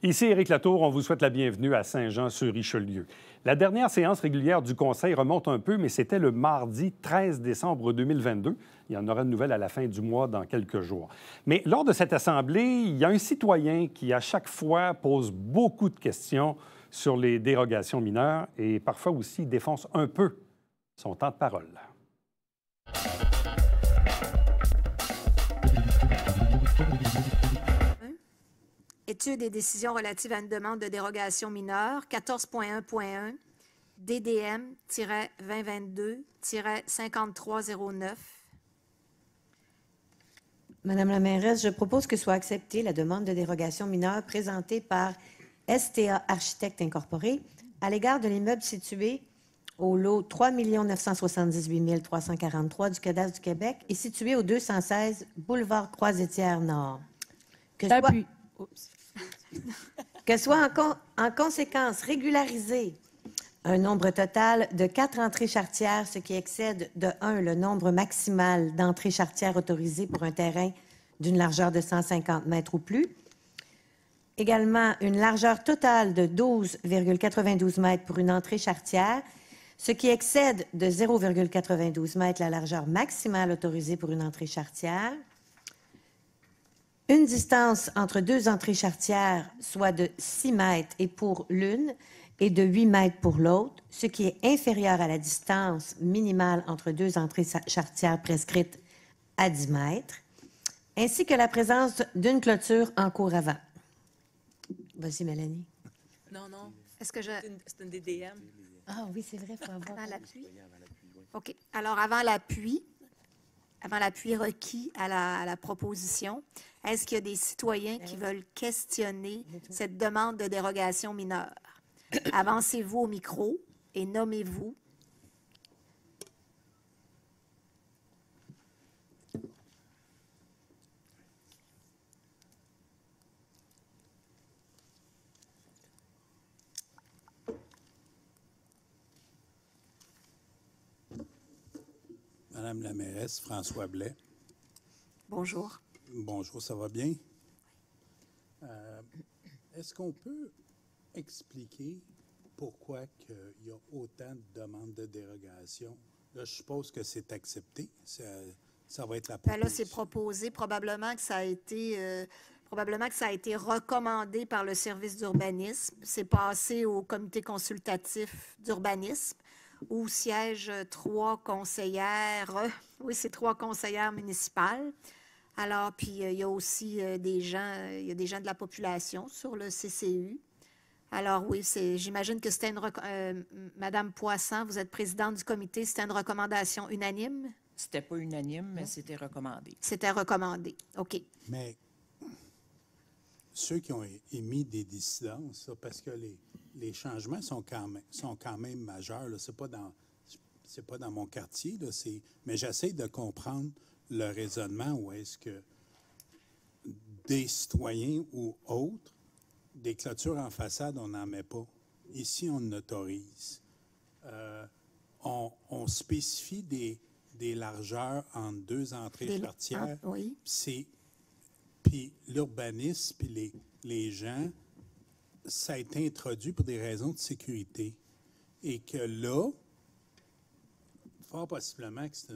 Ici Éric Latour, on vous souhaite la bienvenue à Saint-Jean-sur-Richelieu. La dernière séance régulière du Conseil remonte un peu, mais c'était le mardi 13 décembre 2022. Il y en aura de nouvelles à la fin du mois dans quelques jours. Mais lors de cette assemblée, il y a un citoyen qui, à chaque fois, pose beaucoup de questions sur les dérogations mineures et parfois aussi défonce un peu son temps de parole. Études et décisions relatives à une demande de dérogation mineure, 14.1.1, DDM-2022-5309. Madame la mairesse, je propose que soit acceptée la demande de dérogation mineure présentée par STA Architectes Incorporé à l'égard de l'immeuble situé au lot 3 978 343 du cadastre du Québec et situé au 216 boulevard Croix-Étière-Nord. Que soit en conséquence régularisé un nombre total de 4 entrées charretières, ce qui excède de 1 le nombre maximal d'entrées charretières autorisées pour un terrain d'une largeur de 150 mètres ou plus. Également, une largeur totale de 12,92 mètres pour une entrée charretière, ce qui excède de 0,92 mètres la largeur maximale autorisée pour une entrée charretière. Une distance entre deux entrées charretières, soit de 6 mètres et pour l'une et de 8 mètres pour l'autre, ce qui est inférieur à la distance minimale entre deux entrées charretières prescrites à 10 mètres, ainsi que la présence d'une clôture en cour avant. Vas-y, Mélanie. Non. Est-ce que C'est une DDM. Ah oui, c'est vrai, il faut avoir... Avant l'appui? OK. Alors, avant l'appui requis à la proposition, est-ce qu'il y a des citoyens qui veulent questionner cette demande de dérogation mineure? Avancez-vous au micro et nommez-vous. Madame la mairesse, François Blais. Bonjour. Bonjour, ça va bien? Est-ce qu'on peut expliquer pourquoi il y a autant de demandes de dérogation? Là, je suppose que c'est accepté. Ça va être la proposition. Là, c'est proposé. Probablement que ça a été recommandé par le service d'urbanisme. C'est passé au comité consultatif d'urbanisme où siègent 3 conseillères. Oui, c'est 3 conseillères municipales. Alors, puis il y a aussi des gens de la population sur le CCU. Alors oui, j'imagine que c'était Madame Poisson, vous êtes présidente du comité, c'était une recommandation unanime? C'était pas unanime, mais c'était recommandé. C'était recommandé, OK. Mais ceux qui ont émis des dissidences, parce que les changements sont quand même majeurs, c'est pas dans mon quartier, là, mais j'essaie de comprendre le raisonnement où est-ce que des citoyens ou autres, des clôtures en façade, on n'en met pas. Ici, on autorise. On spécifie des largeurs entre 2 entrées charretières. Oui. Puis l'urbanisme, puis les gens, ça a été introduit pour des raisons de sécurité. Et que là, fort possiblement que c'est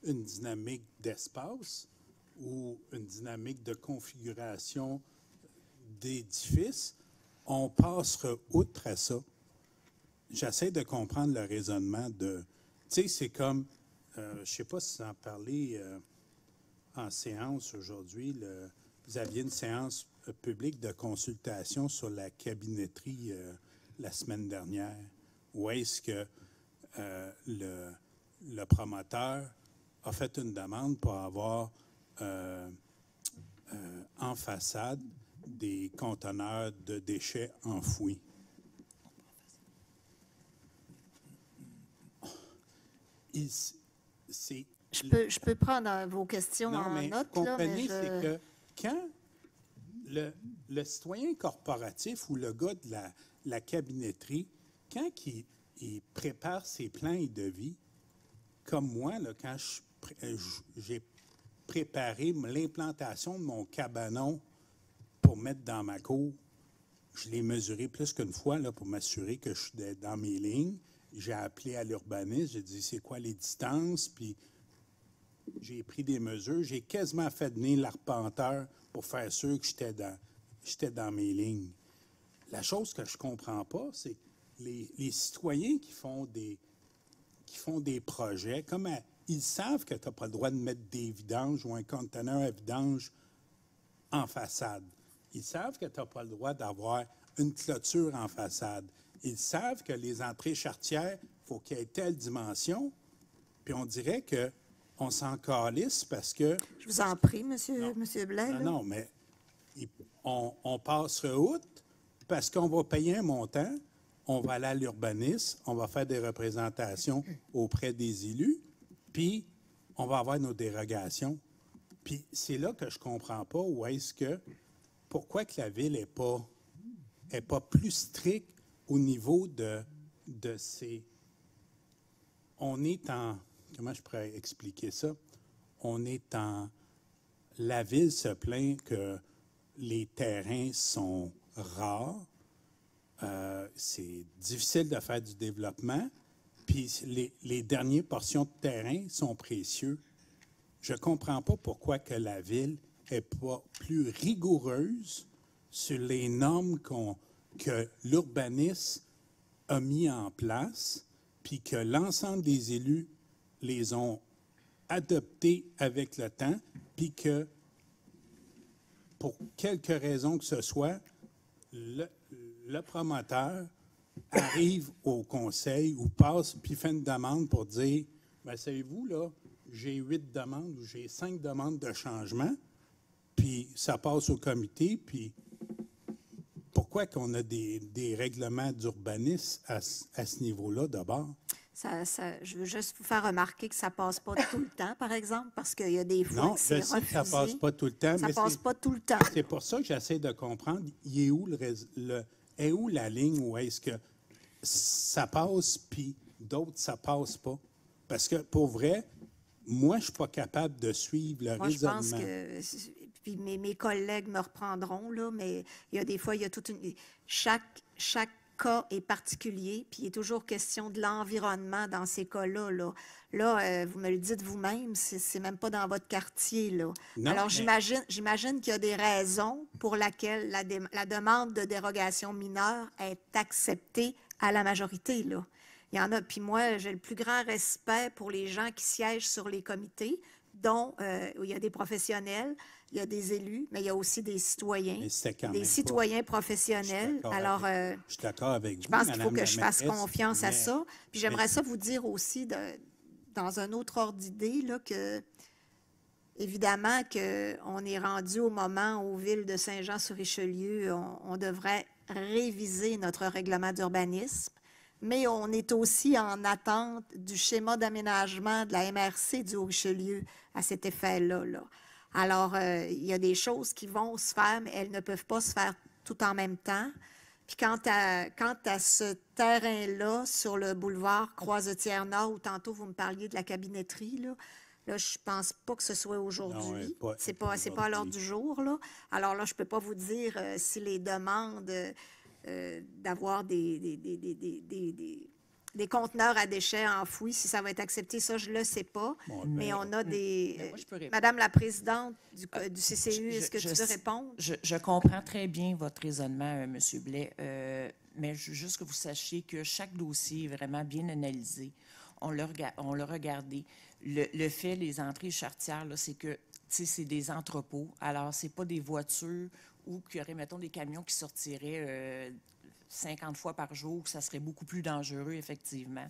une dynamique d'espace ou une dynamique de configuration d'édifices, on passera outre à ça. J'essaie de comprendre le raisonnement de... Tu sais, c'est comme... je ne sais pas si vous en parlez en séance aujourd'hui. Vous aviez une séance publique de consultation sur la cabinetterie la semaine dernière. Où est-ce que le promoteur a fait une demande pour avoir en façade des conteneurs de déchets enfouis. Je peux prendre vos questions en note. Comprenez, c'est que quand le citoyen corporatif ou le gars de la cabinetterie, quand il prépare ses plans et devis, comme moi, là, quand j'ai préparé l'implantation de mon cabanon pour mettre dans ma cour, je l'ai mesuré plus qu'une fois là, pour m'assurer que je suis dans mes lignes. J'ai appelé à l'urbaniste, j'ai dit c'est quoi les distances, puis j'ai pris des mesures. J'ai quasiment fait venir l'arpenteur pour faire sûr que j'étais dans mes lignes. La chose que je ne comprends pas, c'est les citoyens qui font des projets, comme ils savent que tu n'as pas le droit de mettre des vidanges ou un conteneur à vidange en façade. Ils savent que tu n'as pas le droit d'avoir une clôture en façade. Ils savent que les entrées charretières, il faut qu'il y ait telle dimension. Puis on dirait qu'on s'en calisse parce que... Je vous en prie, monsieur Blais. Non, mais on passe outre parce qu'on va payer un montant, on va aller à l'urbanisme, on va faire des représentations auprès des élus, puis on va avoir nos dérogations. Puis c'est là que je ne comprends pas où est-ce que... Pourquoi que la Ville n'est pas plus stricte au niveau de ces... On est en... Comment je pourrais expliquer ça? On est en... La Ville se plaint que les terrains sont rares. C'est difficile de faire du développement. Puis les dernières portions de terrain sont précieux. Je ne comprends pas pourquoi que la Ville n'est pas plus rigoureuse sur les normes que l'urbanisme a mis en place, puis que l'ensemble des élus les ont adoptés avec le temps, puis que, pour quelque raison que ce soit, le promoteur arrive au conseil ou passe, puis fait une demande pour dire, bien, savez-vous, là, j'ai 8 demandes ou j'ai 5 demandes de changement, puis ça passe au comité, puis pourquoi qu'on a des règlements d'urbanisme à ce niveau-là d'abord? Je veux juste vous faire remarquer que ça ne passe pas tout le temps, par exemple, parce qu'il y a des fois Non, que c'est refusé. je sais que ça ne passe pas tout le temps. Ça ne passe pas tout le temps. C'est pour ça que j'essaie de comprendre, il est où la ligne où est-ce que ça passe, puis d'autres, ça passe pas? Parce que, pour vrai, moi, je ne suis pas capable de suivre le raisonnement. Je pense que... Puis mes collègues me reprendront, là, mais il y a des fois, il y a toute une... Chaque cas est particulier, puis il est toujours question de l'environnement dans ces cas-là. Là, vous me le dites vous-même, c'est même pas dans votre quartier, là. Non, alors, mais... j'imagine qu'il y a des raisons pour lesquelles la demande de dérogation mineure est acceptée à la majorité, là. Il y en a. Puis moi, j'ai le plus grand respect pour les gens qui siègent sur les comités, dont il y a des professionnels, il y a des élus, mais il y a aussi des citoyens, des citoyens professionnels. Alors, je suis d'accord avec vous. Je pense qu'il faut que je fasse confiance à ça. Puis j'aimerais ça vous dire aussi, dans un autre ordre d'idée, là, que évidemment qu'on est rendu au moment où, Ville de Saint-Jean-sur-Richelieu, on devrait réviser notre règlement d'urbanisme. Mais on est aussi en attente du schéma d'aménagement de la MRC du Haut-Richelieu à cet effet-là. Là. Alors, il y a des choses qui vont se faire, mais elles ne peuvent pas se faire tout en même temps. Puis quant à ce terrain-là, sur le boulevard Croisetière-Nord, où tantôt vous me parliez de la cabinetterie, là, je pense pas que ce soit aujourd'hui. C'est pas à l'ordre du jour. Là. Alors là, je peux pas vous dire si les demandes... d'avoir des conteneurs à déchets enfouis, si ça va être accepté, ça, je ne le sais pas. Bon, mais on a des... Madame la présidente du CCU, est-ce que tu veux répondre? Je comprends très bien votre raisonnement, M. Blais, mais juste que vous sachiez que chaque dossier est vraiment bien analysé. On l'a regardé. Le fait, les entrées charretières, c'est que c'est des entrepôts. Alors, ce n'est pas des voitures ou qu'il y aurait, mettons, des camions qui sortiraient 50 fois par jour, ça serait beaucoup plus dangereux, effectivement,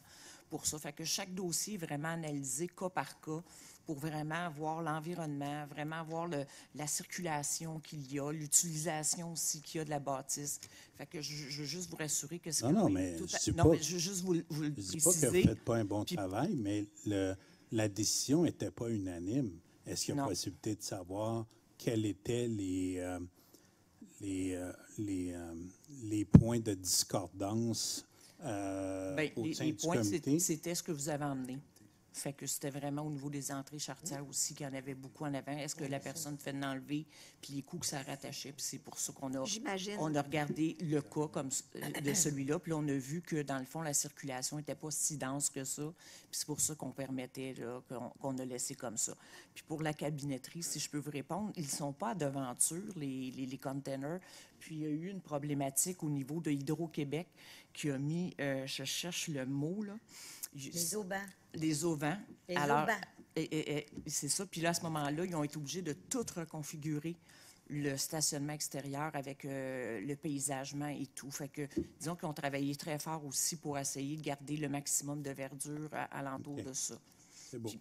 pour ça. Fait que chaque dossier est vraiment analysé cas par cas pour vraiment voir l'environnement, vraiment voir la circulation qu'il y a, l'utilisation aussi qu'il y a de la bâtisse. Fait que je veux juste vous rassurer que c'est... Non, mais je veux juste vous le préciser. Je ne dis pas que vous ne faites pas un bon travail, mais la décision n'était pas unanime. Est-ce qu'il y a possibilité de savoir quels étaient les points de discordance Bien, au sein les du points, comité? c'était ce que vous avez emmené. Fait que c'était vraiment au niveau des entrées charretières aussi qu'il y en avait beaucoup en avant. Est-ce que la personne fait de l'enlever, puis les coûts que ça rattachait, puis c'est pour ça J'imagine. on a regardé le cas comme de celui-là, puis là, on a vu que, dans le fond, la circulation n'était pas si dense que ça, puis c'est pour ça qu'on permettait, là, qu'on a laissé comme ça. Puis pour la cabinetterie, si je peux vous répondre, ils ne sont pas à devanture, les containers, puis il y a eu une problématique au niveau de Hydro-Québec qui a mis, je cherche le mot, là. Les aubans. Les auvents. Les Alors, aubans. c'est ça. Puis là, à ce moment-là, ils ont été obligés de tout reconfigurer le stationnement extérieur avec le paysagement et tout. Fait que, disons qu'ils ont travaillé très fort aussi pour essayer de garder le maximum de verdure alentour de ça. C'est beau.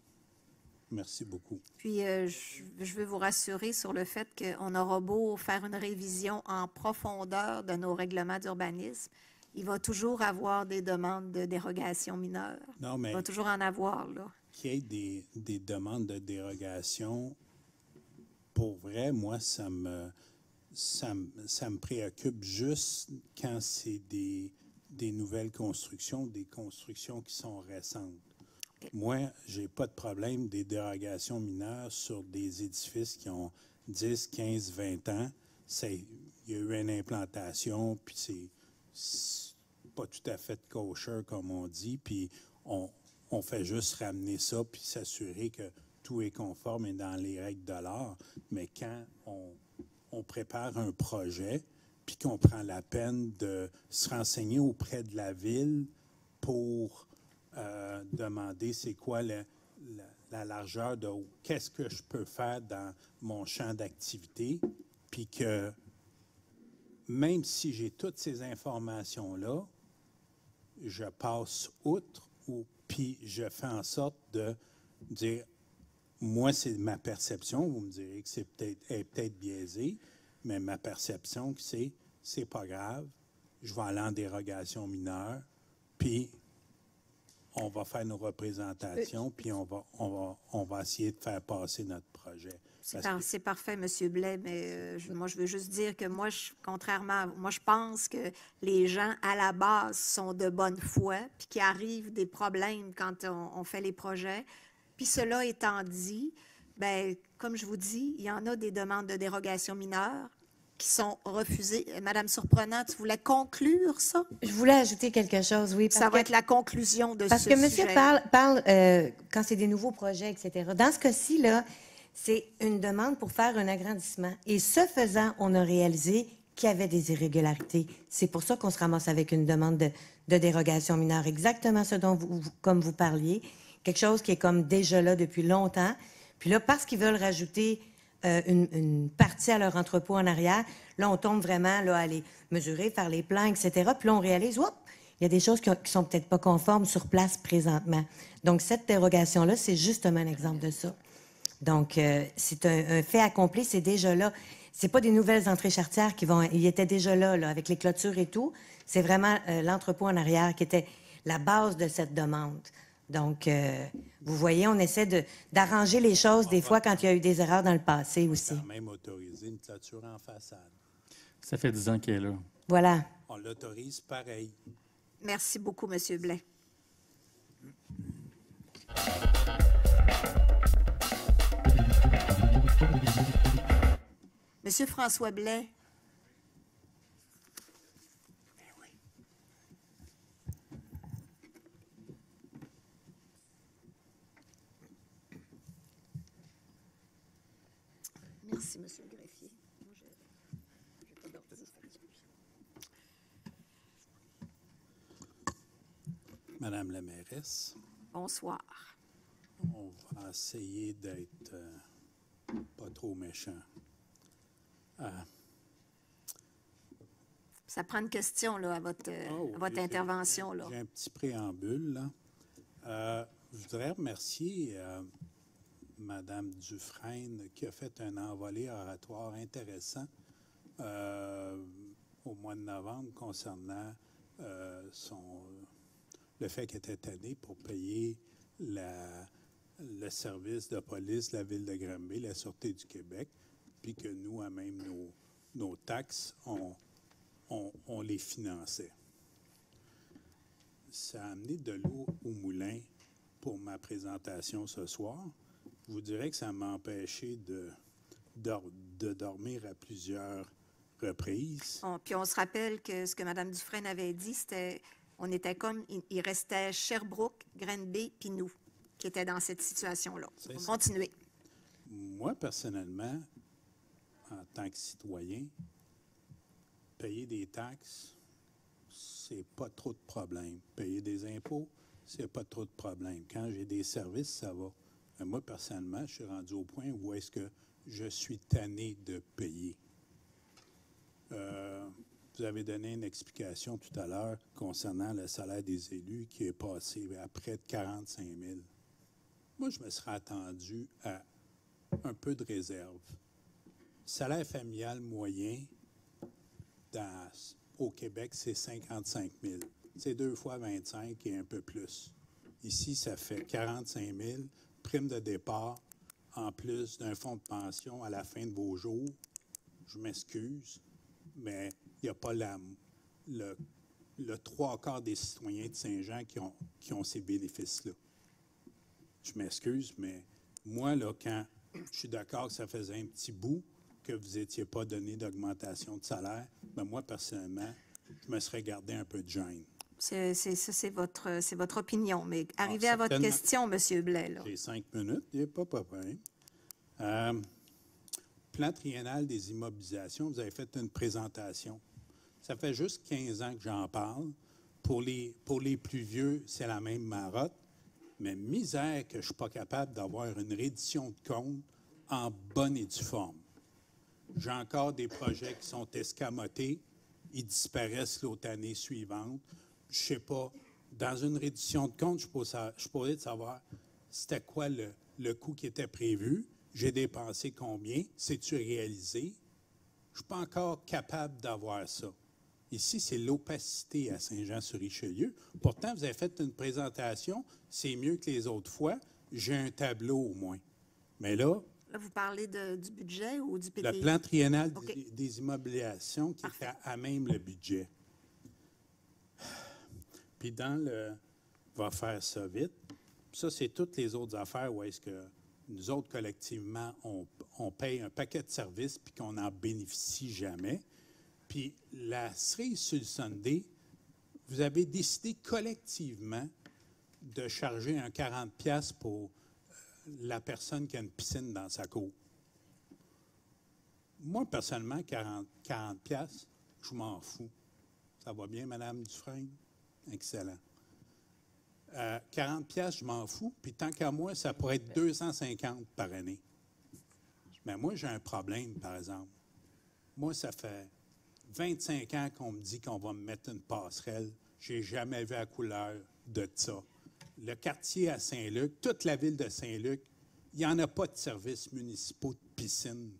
Merci beaucoup. Puis, je veux vous rassurer sur le fait qu'on aura beau faire une révision en profondeur de nos règlements d'urbanisme, il va toujours avoir des demandes de dérogation mineure. Non, mais Il va toujours en avoir, là. qu'il y ait des demandes de dérogation, pour vrai, moi, ça me préoccupe juste quand c'est des nouvelles constructions, des constructions qui sont récentes. OK. Moi, j'ai pas de problème des dérogations mineures sur des édifices qui ont 10, 15, 20 ans. Il y a eu une implantation, puis c'est pas tout à fait kosher, comme on dit, puis on fait juste ramener ça, puis s'assurer que tout est conforme et dans les règles de l'art. Mais quand on prépare un projet, puis qu'on prend la peine de se renseigner auprès de la ville pour demander c'est quoi la largeur de qu'est-ce que je peux faire dans mon champ d'activité, puis que même si j'ai toutes ces informations-là, je passe outre puis je fais en sorte de dire, moi, c'est ma perception, vous me direz que c'est peut-être biaisé, mais ma perception, c'est pas grave, je vais aller en dérogation mineure, puis on va faire nos représentations, puis on va essayer de faire passer notre projet. C'est parfait, M. Blais, mais moi, je veux juste dire que moi, contrairement à vous, moi, je pense que les gens, à la base, sont de bonne foi, puis qu'il arrive des problèmes quand on fait les projets. Puis cela étant dit, bien, comme je vous dis, il y en a des demandes de dérogation mineure qui sont refusées. Madame Surprenant, tu voulais conclure ça? Je voulais ajouter quelque chose, oui. Ça va être la conclusion de ce Parce que monsieur sujet. parle quand c'est des nouveaux projets, etc. Dans ce cas-ci, là, c'est une demande pour faire un agrandissement. Et ce faisant, on a réalisé qu'il y avait des irrégularités. C'est pour ça qu'on se ramasse avec une demande de dérogation mineure. Exactement ce dont comme vous parliez. Quelque chose qui est comme déjà là depuis longtemps. Puis là, parce qu'ils veulent rajouter une partie à leur entrepôt en arrière, là, on tombe vraiment là, à aller mesurer, faire les plans, etc. Puis là, on réalise, oups, il y a des choses qui sont peut-être pas conformes sur place présentement. Donc, cette dérogation-là, c'est justement un exemple de ça. Donc, c'est un fait accompli, c'est déjà là. C'est pas des nouvelles entrées charretières qui vont... Ils étaient déjà là, avec les clôtures et tout. C'est vraiment l'entrepôt en arrière qui était la base de cette demande. Donc, vous voyez, on essaie d'arranger les choses des fois quand il y a eu des erreurs dans le passé aussi. On va quand même autoriser une clôture en façade. Ça fait 10 ans qu'elle est là. Voilà. On l'autorise pareil. Merci beaucoup, M. Blais. Monsieur François Blais. Merci, Monsieur le greffier. Moi, j'ai pas d'ordi. Madame la mairesse, Bonsoir. on va essayer d'être pas trop méchant. Ça prend une question là, à votre intervention. Là. J'ai un petit préambule. Là. Je voudrais remercier Mme Dufresne qui a fait un envolé oratoire intéressant au mois de novembre concernant le fait qu'elle était tannée pour payer le service de police de la Ville de Granby, la Sûreté du Québec, puis que nous, à même nos taxes, on les finançait. Ça a amené de l'eau au moulin pour ma présentation ce soir. Je vous dirais que ça m'a empêché de dormir à plusieurs reprises. Puis on se rappelle que ce que Mme Dufresne avait dit, c'était, on était comme, il restait Sherbrooke, Granby, puis nous, qui étaient dans cette situation-là. C'est On ça. continue. Moi, personnellement, en tant que citoyen, payer des taxes, c'est pas trop de problème. Payer des impôts, c'est pas trop de problème. Quand j'ai des services, ça va. Mais moi, personnellement, je suis rendu au point où est-ce que je suis tanné de payer. Vous avez donné une explication tout à l'heure concernant le salaire des élus qui est passé à près de 45 000. Moi, je me serais attendu à un peu de réserve. Salaire familial moyen au Québec, c'est 55 000. C'est 2 fois 25 et un peu plus. Ici, ça fait 45 000, prime de départ, en plus d'un fonds de pension à la fin de vos jours. Je m'excuse, mais il n'y a pas le 3/4 des citoyens de Saint-Jean qui ont ces bénéfices-là. Je m'excuse, mais moi, là, quand je suis d'accord que ça faisait un petit bout que vous n'étiez pas donné d'augmentation de salaire, ben moi, personnellement, je me serais gardé un peu de gêne. C'est votre opinion. Mais arrivez à votre certainement. question, M. Blais. Là. J'ai 5 minutes, il n'y a pas de problème. Plan triennal des immobilisations, vous avez fait une présentation. Ça fait juste 15 ans que j'en parle. Pour les plus vieux, c'est la même marotte. Mais misère que je ne suis pas capable d'avoir une reddition de compte en bonne et due forme. J'ai encore des projets qui sont escamotés. Ils disparaissent l'autre année suivante. Je ne sais pas. Dans une reddition de compte, je pourrais savoir c'était quoi le coût qui était prévu. J'ai dépensé combien? C'est-tu réalisé? Je ne suis pas encore capable d'avoir ça. Ici, c'est l'opacité à Saint-Jean-sur-Richelieu. Pourtant, vous avez fait une présentation, c'est mieux que les autres fois. J'ai un tableau au moins. Mais là, Là, vous parlez du budget ou du PDI? le plan triennal OK. des immobilisations qui Parfait. était à même le budget. Puis dans le « va faire ça vite », ça, c'est toutes les autres affaires où est-ce que nous autres, collectivement, on paye un paquet de services puis qu'on n'en bénéficie jamais. Puis la cerise sur le Sunday, vous avez décidé collectivement de charger un 40$ pour la personne qui a une piscine dans sa cour. Moi, personnellement, 40$, je m'en fous. Ça va bien, Mme Dufresne? Excellent. 40$, je m'en fous. Puis tant qu'à moi, ça pourrait être 250 par année. Mais moi, j'ai un problème, par exemple. Moi, ça fait 25 ans qu'on me dit qu'on va me mettre une passerelle. Je n'ai jamais vu la couleur de ça. Le quartier à Saint-Luc, toute la ville de Saint-Luc, il n'y en a pas de services municipaux de piscine.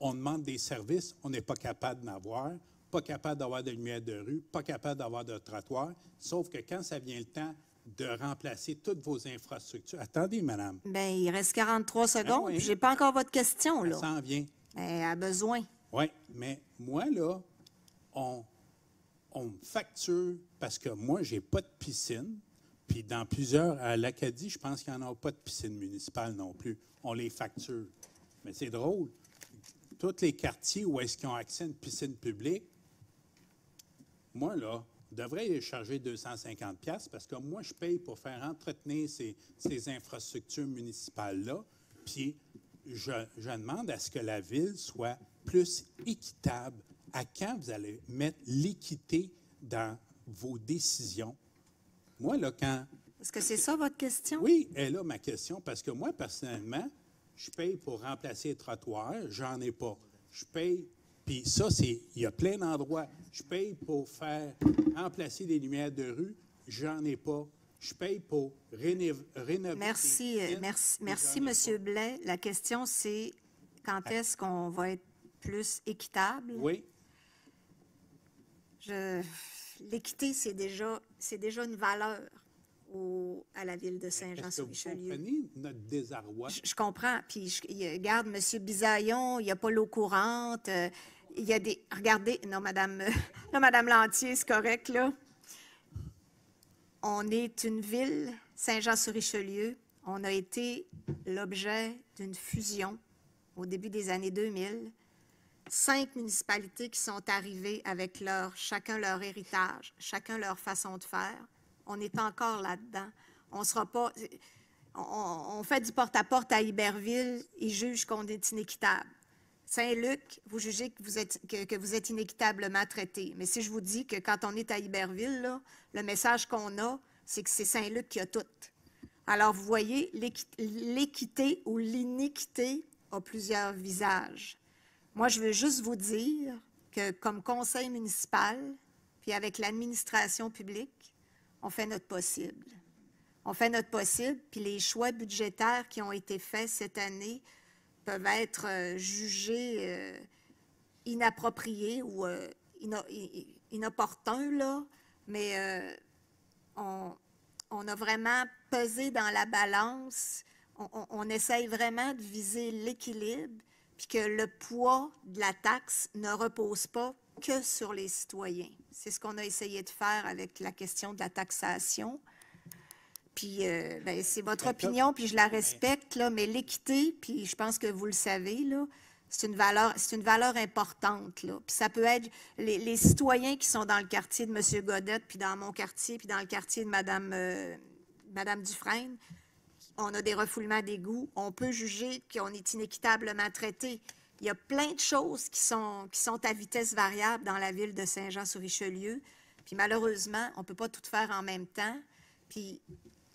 On demande des services, on n'est pas capable d'en avoir, pas capable d'avoir de lumière de rue, pas capable d'avoir de trottoir, sauf que quand ça vient le temps de remplacer toutes vos infrastructures... Attendez, madame. Bien, il reste 43 secondes. oui. Je n'ai pas encore votre question, Ça là. s'en vient. Elle a besoin. Oui, mais moi, là, on me facture parce que moi, j'ai pas de piscine. Puis dans plusieurs, à l'Acadie, je pense qu'il n'y en a pas de piscine municipale non plus. On les facture. Mais c'est drôle. Tous les quartiers où est-ce qu'ils ont accès à une piscine publique, moi, là, devrais les charger 250$ parce que moi, je paye pour faire entretenir ces infrastructures municipales-là. Puis je demande à ce que la ville soit plus équitable. À quand vous allez mettre l'équité dans vos décisions? Moi, là, quand... Est-ce que c'est ça votre question? Oui, elle est là ma question, parce que moi, personnellement, je paye pour remplacer les trottoirs, j'en ai pas. Je paye, puis ça, il y a plein d'endroits. Je paye pour faire remplacer des lumières de rue, j'en ai pas. Je paye pour rénover. Merci, merci, M. Blais. La question, c'est quand est-ce qu'on va être plus équitable? Oui. L'équité, c'est déjà une valeur à la ville de Est-ce que vous Saint-Jean-sur-Richelieu. comprenez notre désarroi? Je comprends. Puis, regarde, M. Bisaillon, il n'y a pas l'eau courante. il y a des... Regardez, non, Madame Lantier, c'est correct, là. On est une ville, Saint-Jean-sur-Richelieu. On a été l'objet d'une fusion au début des années 2000. 5 municipalités qui sont arrivées avec chacun leur héritage, chacun leur façon de faire. On est encore là-dedans. On sera pas... On fait du porte-à-porte à Iberville, ils jugent qu'on est inéquitable. Saint-Luc, vous jugez que vous êtes inéquitablement traité. Mais si je vous dis que quand on est à Iberville, là, le message qu'on a, c'est que c'est Saint-Luc qui a tout. Alors, vous voyez, l'équité ou l'iniquité a plusieurs visages. Moi, je veux juste vous dire que comme conseil municipal, puis avec l'administration publique, on fait notre possible. On fait notre possible, puis les choix budgétaires qui ont été faits cette année peuvent être jugés inappropriés ou inopportuns, là, mais on a vraiment pesé dans la balance. On essaye vraiment de viser l'équilibre, puis que le poids de la taxe ne repose pas que sur les citoyens. C'est ce qu'on a essayé de faire avec la question de la taxation. Puis, ben, c'est votre opinion, puis je la respecte, là, mais l'équité, puis je pense que vous le savez, là, c'est une valeur importante, là. Puis ça peut être les citoyens qui sont dans le quartier de M. Godette, puis dans mon quartier, puis dans le quartier de Mme Dufresne. On a des refoulements d'égouts. On peut juger qu'on est inéquitablement traité. Il y a plein de choses qui sont à vitesse variable dans la ville de Saint-Jean-sur-Richelieu. Puis malheureusement, on ne peut pas tout faire en même temps. Puis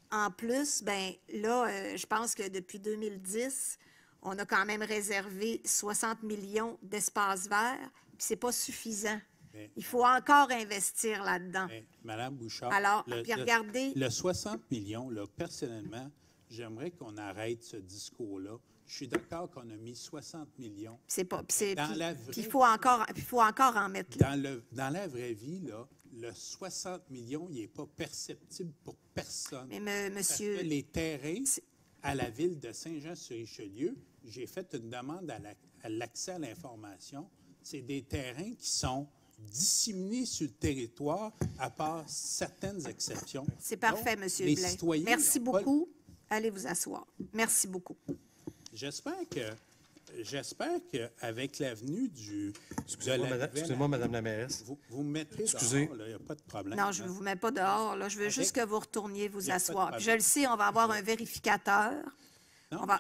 en plus, ben là, je pense que depuis 2010, on a quand même réservé 60 millions d'espaces verts, puis c'est pas suffisant. Il faut encore investir là-dedans. Madame Bouchard, alors, puis regardez... Le 60 millions, là, personnellement, j'aimerais qu'on arrête ce discours-là. Je suis d'accord qu'on a mis 60 millions. C'est pas... Puis il faut encore en mettre là. Dans la vraie vie, là, le 60 millions, il n'est pas perceptible pour personne. Mais monsieur... Parce que les terrains à la ville de Saint-Jean-sur-Richelieu, j'ai fait une demande à l'accès à l'information. C'est des terrains qui sont disséminés sur le territoire, à part certaines exceptions. C'est parfait, M. Blais. Merci beaucoup. Allez vous asseoir. Merci beaucoup. J'espère qu'avec l'avenue du... Excusez-moi, Madame la mairesse. Vous me mettrez dehors, il n'y a pas de problème. Non, je ne vous mets pas dehors. Là. Je veux juste que vous retourniez vous asseoir. Puis je le sais, on va avoir un vérificateur.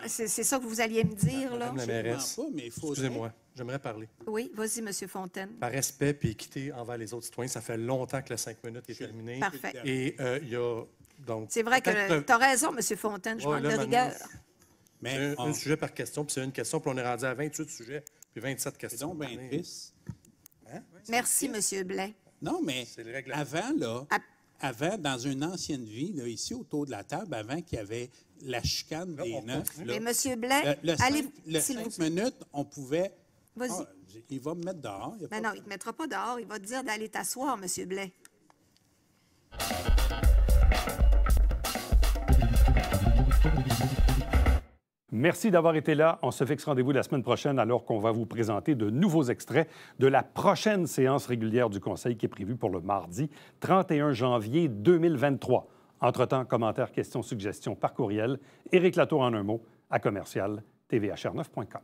C'est ça que vous alliez me dire, là? Madame la mairesse, excusez-moi, j'aimerais parler. Oui, vas-y, M. Fontaine. Par respect et équité envers les autres citoyens, ça fait longtemps que le 5 minutes est terminé. Parfait. Et il y a... donc. C'est vrai que tu as raison, M. Fontaine, je manque de rigueur. Mais un sujet par question, puis c'est une question, puis on est rendu à 28 sujets, puis 27 questions. C'est donc bien triste. Hein? Merci, M. Blais. Non, mais avant, dans une ancienne vie, là, ici, autour de la table, avant qu'il y avait la chicane des neufs... Mais M. Blais, le 5 minutes, on pouvait... Vas-y. Il va me mettre dehors. Mais non, il ne te mettra pas dehors. Il va te dire d'aller t'asseoir, M. Blais. Merci d'avoir été là. On se fixe rendez-vous la semaine prochaine alors qu'on va vous présenter de nouveaux extraits de la prochaine séance régulière du Conseil qui est prévue pour le mardi 31 janvier 2023. Entre-temps, commentaires, questions, suggestions par courriel. Éric Latour en un mot à commercial.tvhr9.com.